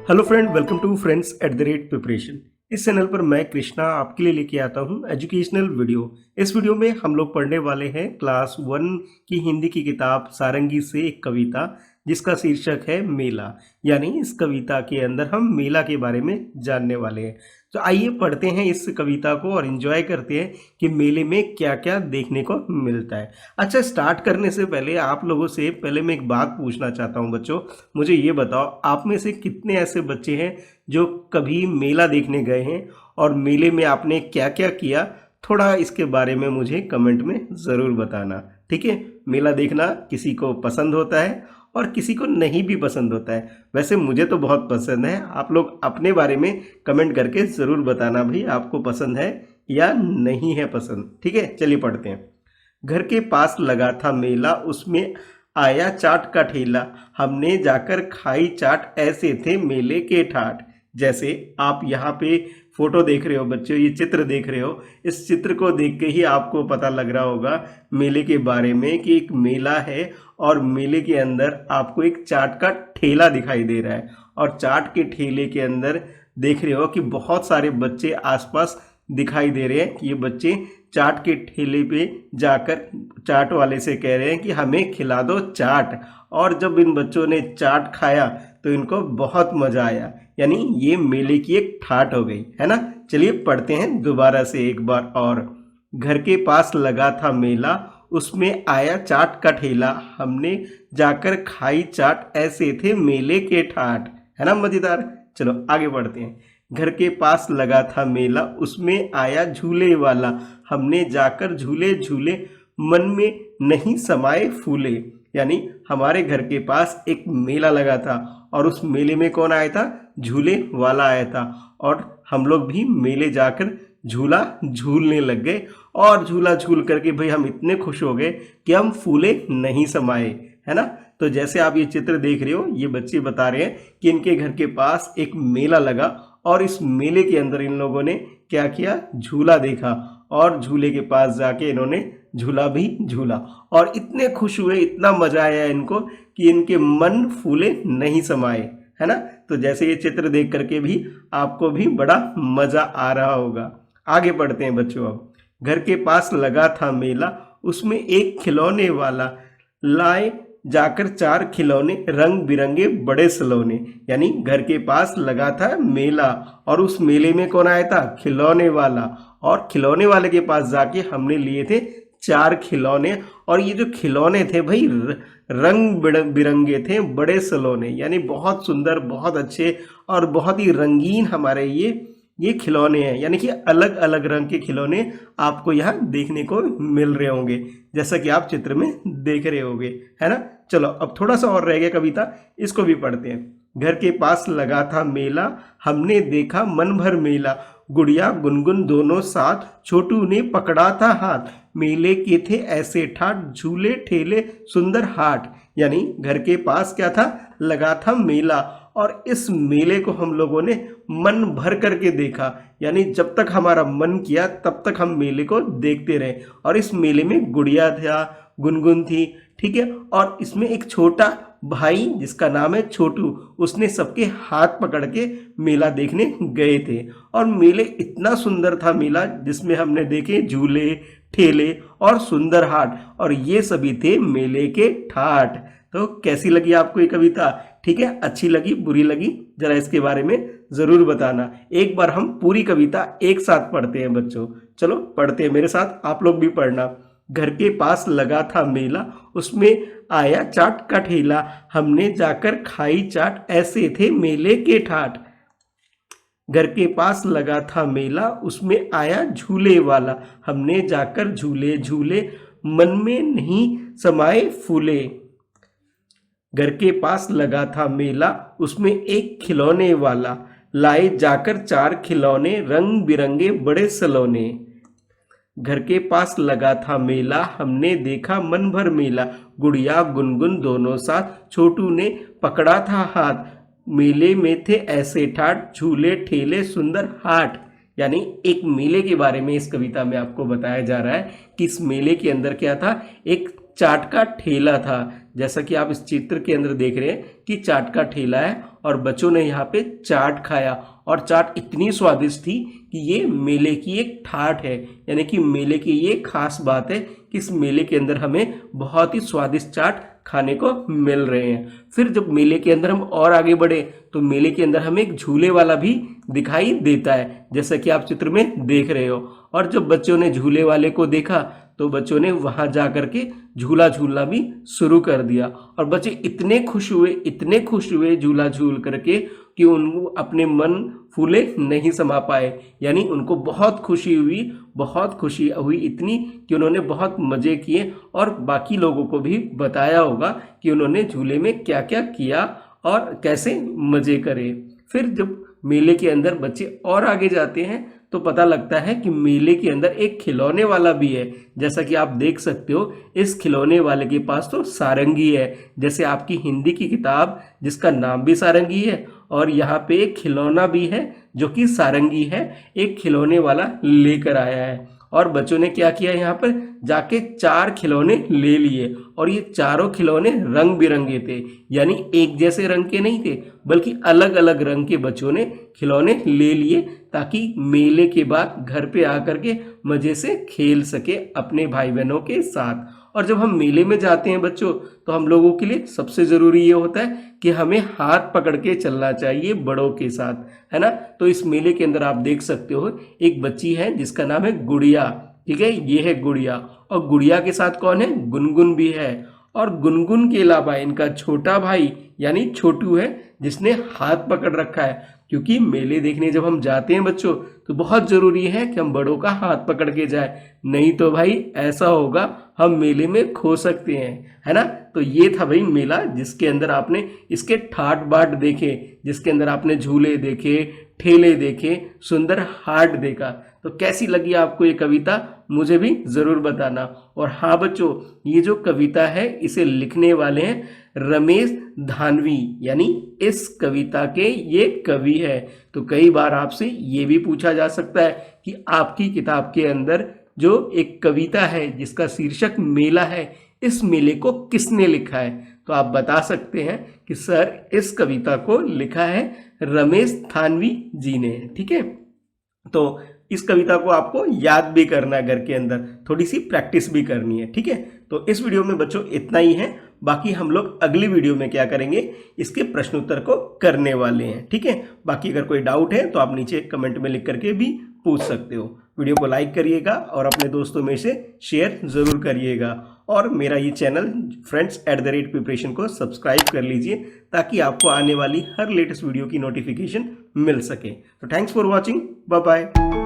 Hello friend, welcome to friends at the rate preparation. इस channel पर मैं कृष्णा आपके लिए लेके आता हूँ एजुकेशनल वीडियो। इस वीडियो में हम लोग पढ़ने वाले हैं क्लास 1 की हिंदी की किताब सारंगी से एक कविता जिसका शीर्षक है मेला। यानी इस कविता के अंदर हम मेला के बारे में जानने वाले हैं। तो आइए पढ़ते हैं इस कविता को और एंजॉय करते हैं कि मेले में क्या क्या देखने को मिलता है। अच्छा, स्टार्ट करने से पहले आप लोगों से पहले मैं एक बात पूछना चाहता हूं बच्चों। मुझे ये बताओ, आप में से कितने ऐसे बच्चे हैं जो कभी मेला देखने गए हैं और मेले में आपने क्या क्या किया? थोड़ा इसके बारे में मुझे कमेंट में ज़रूर बताना, ठीक है। मेला देखना किसी को पसंद होता है और किसी को नहीं भी पसंद होता है। वैसे मुझे तो बहुत पसंद है। आप लोग अपने बारे में कमेंट करके ज़रूर बताना भाई, आपको पसंद है या नहीं है पसंद, ठीक है। चलिए पढ़ते हैं। घर के पास लगा था मेला, उसमें आया चाट का ठेला, हमने जाकर खाई चाट, ऐसे थे मेले के ठाठ। जैसे आप यहाँ पे फोटो देख रहे हो बच्चों, ये चित्र देख रहे हो, इस चित्र को देख के ही आपको पता लग रहा होगा मेले के बारे में कि एक मेला है और मेले के अंदर आपको एक चाट का ठेला दिखाई दे रहा है। और चाट के ठेले के अंदर देख रहे हो कि बहुत सारे बच्चे आसपास दिखाई दे रहे हैं कि ये बच्चे चाट के ठेले पे जाकर चाट वाले से कह रहे हैं कि हमें खिला दो चाट। और जब इन बच्चों ने चाट खाया तो इनको बहुत मज़ा आया। यानी ये मेले की एक ठाट हो गई है ना। चलिए पढ़ते हैं दोबारा से एक बार और। घर के पास लगा था मेला, उसमें आया चाट का ठेला, हमने जाकर खाई चाट, ऐसे थे मेले के ठाट। है ना मज़ेदार। चलो आगे बढ़ते हैं। घर के पास लगा था मेला, उसमें आया झूले वाला, हमने जाकर झूले झूले, मन में नहीं समाए फूले। यानी हमारे घर के पास एक मेला लगा था और उस मेले में कौन आया था? झूले वाला आया था। और हम लोग भी मेले जाकर झूला झूलने लग गए और झूला झूल करके भाई हम इतने खुश हो गए कि हम फूले नहीं समाए, है ना। तो जैसे आप ये चित्र देख रहे हो, ये बच्चे बता रहे हैं कि इनके घर के पास एक मेला लगा और इस मेले के अंदर इन लोगों ने क्या किया? झूला देखा और झूले के पास जाके इन्होंने झूला भी झूला और इतने खुश हुए, इतना मजा आया इनको कि इनके मन फूले नहीं समाए, है ना। तो जैसे ये चित्र देख करके भी आपको भी बड़ा मजा आ रहा होगा। आगे बढ़ते हैं बच्चों। अब घर के पास लगा था मेला, उसमें एक खिलौने वाला, लाए जाकर चार खिलौने, रंग बिरंगे बड़े सलोने। यानी घर के पास लगा था मेला और उस मेले में कौन आया था? खिलौने वाला। और खिलौने वाले के पास जाके हमने लिए थे चार खिलौने। और ये जो खिलौने थे भाई रंग बिरंगे थे, बड़े सलोने। यानी बहुत सुंदर, बहुत अच्छे और बहुत ही रंगीन हमारे ये खिलौने हैं। यानी कि अलग अलग रंग के खिलौने आपको यहाँ देखने को मिल रहे होंगे, जैसा कि आप चित्र में देख रहे होंगे, है ना। चलो अब थोड़ा सा और रह गया कविता, इसको भी पढ़ते हैं। घर के पास लगा था मेला, हमने देखा मन भर मेला, गुड़िया गुनगुन दोनों साथ, छोटू ने पकड़ा था हाथ, मेले के थे ऐसे ठाट, झूले ठेले सुंदर हाट। यानी घर के पास क्या था? लगा था मेला और इस मेले को हम लोगों ने मन भर करके देखा। यानी जब तक हमारा मन किया तब तक हम मेले को देखते रहे। और इस मेले में गुड़िया था, गुनगुन थी, ठीक है। और इसमें एक छोटा भाई जिसका नाम है छोटू, उसने सबके हाथ पकड़ के मेला देखने गए थे। और मेले इतना सुंदर था मेला, जिसमें हमने देखे झूले ठेले और सुंदर हाट, और ये सभी थे मेले के ठाट। तो कैसी लगी आपको ये कविता? ठीक है, अच्छी लगी, बुरी लगी, जरा इसके बारे में ज़रूर बताना। एक बार हम पूरी कविता एक साथ पढ़ते हैं बच्चों। चलो पढ़ते हैं मेरे साथ, आप लोग भी पढ़ना। घर के पास लगा था मेला, उसमें आया चाट का ठेला, हमने जाकर खाई चाट, ऐसे थे मेले के ठाट। घर के पास लगा था मेला, उसमें आया झूले वाला, हमने जाकर झूले झूले, मन में नहीं समाए फूले। घर के पास लगा था मेला, उसमें एक खिलौने वाला, लाए जाकर चार खिलौने, रंग बिरंगे बड़े सलोने। घर के पास लगा था मेला, हमने देखा मन भर मेला, गुड़िया गुनगुन दोनों साथ, छोटू ने पकड़ा था हाथ, मेले में थे ऐसे ठाट, झूले ठेले सुंदर हाट। यानी एक मेले के बारे में इस कविता में आपको बताया जा रहा है कि इस मेले के अंदर क्या था? एक चाट का ठेला था। जैसा कि आप इस चित्र के अंदर देख रहे हैं कि चाट का ठेला है और बच्चों ने यहाँ पे चाट खाया और चाट इतनी स्वादिष्ट थी कि ये मेले की एक ठाठ है, यानी कि मेले की ये खास बात है कि इस मेले के अंदर हमें बहुत ही स्वादिष्ट चाट खाने को मिल रहे हैं। फिर जब मेले के अंदर हम और आगे बढ़े तो मेले के अंदर हमें एक झूले वाला भी दिखाई देता है, जैसा कि आप चित्र में देख रहे हो। और जब बच्चों ने झूले वाले को देखा तो बच्चों ने वहां जा करके झूला झूलना भी शुरू कर दिया और बच्चे इतने खुश हुए झूला झूल करके कि उनको अपने मन फूले नहीं समा पाए, यानी उनको बहुत खुशी हुई इतनी कि उन्होंने बहुत मज़े किए और बाकी लोगों को भी बताया होगा कि उन्होंने झूले में क्या क्या किया और कैसे मज़े करे। फिर जब मेले के अंदर बच्चे और आगे जाते हैं तो पता लगता है कि मेले के अंदर एक खिलौने वाला भी है। जैसा कि आप देख सकते हो इस खिलौने वाले के पास तो सारंगी है, जैसे आपकी हिंदी की किताब जिसका नाम भी सारंगी है और यहाँ पे एक खिलौना भी है जो कि सारंगी है, एक खिलौने वाला लेकर आया है। और बच्चों ने क्या किया, यहाँ पर जाके 4 खिलौने ले लिए और ये चारों खिलौने रंग बिरंगे थे, यानी एक जैसे रंग के नहीं थे बल्कि अलग अलग रंग के बच्चों ने खिलौने ले लिए ताकि मेले के बाद घर पे आकर के मज़े से खेल सके अपने भाई बहनों के साथ। और जब हम मेले में जाते हैं बच्चों तो हम लोगों के लिए सबसे ज़रूरी ये होता है कि हमें हाथ पकड़ के चलना चाहिए बड़ों के साथ, है ना। तो इस मेले के अंदर आप देख सकते हो एक बच्ची है जिसका नाम है गुड़िया, ठीक है, ये है गुड़िया। और गुड़िया के साथ कौन है, गुनगुन भी है। और गुनगुन के अलावा इनका छोटा भाई यानी छोटू है जिसने हाथ पकड़ रखा है, क्योंकि मेले देखने जब हम जाते हैं बच्चों तो बहुत ज़रूरी है कि हम बड़ों का हाथ पकड़ के जाए, नहीं तो भाई ऐसा होगा हम मेले में खो सकते हैं, है ना। तो ये था भाई मेला जिसके अंदर आपने इसके ठाट बाट देखे, जिसके अंदर आपने झूले देखे, ठेले देखे, सुंदर हाट देखा। तो कैसी लगी आपको ये कविता मुझे भी ज़रूर बताना। और हाँ बच्चों, ये जो कविता है इसे लिखने वाले हैं रमेश धानवी, यानी इस कविता के ये कवि है। तो कई बार आपसे ये भी पूछा जा सकता है कि आपकी किताब के अंदर जो एक कविता है जिसका शीर्षक मेला है, इस मेले को किसने लिखा है। तो आप बता सकते हैं कि सर इस कविता को लिखा है रमेश धानवी जी ने, ठीक है। तो इस कविता को आपको याद भी करना है, घर के अंदर थोड़ी सी प्रैक्टिस भी करनी है, ठीक है। तो इस वीडियो में बच्चों इतना ही है, बाकी हम लोग अगली वीडियो में क्या करेंगे, इसके प्रश्न उत्तर को करने वाले हैं, ठीक है। बाकी अगर कोई डाउट है तो आप नीचे कमेंट में लिख करके भी पूछ सकते हो। वीडियो को लाइक करिएगा और अपने दोस्तों में से शेयर ज़रूर करिएगा और मेरा ये चैनल friends@प्रिपरेशन को सब्सक्राइब कर लीजिए ताकि आपको आने वाली हर लेटेस्ट वीडियो की नोटिफिकेशन मिल सके। तो thanks for watching, bye bye.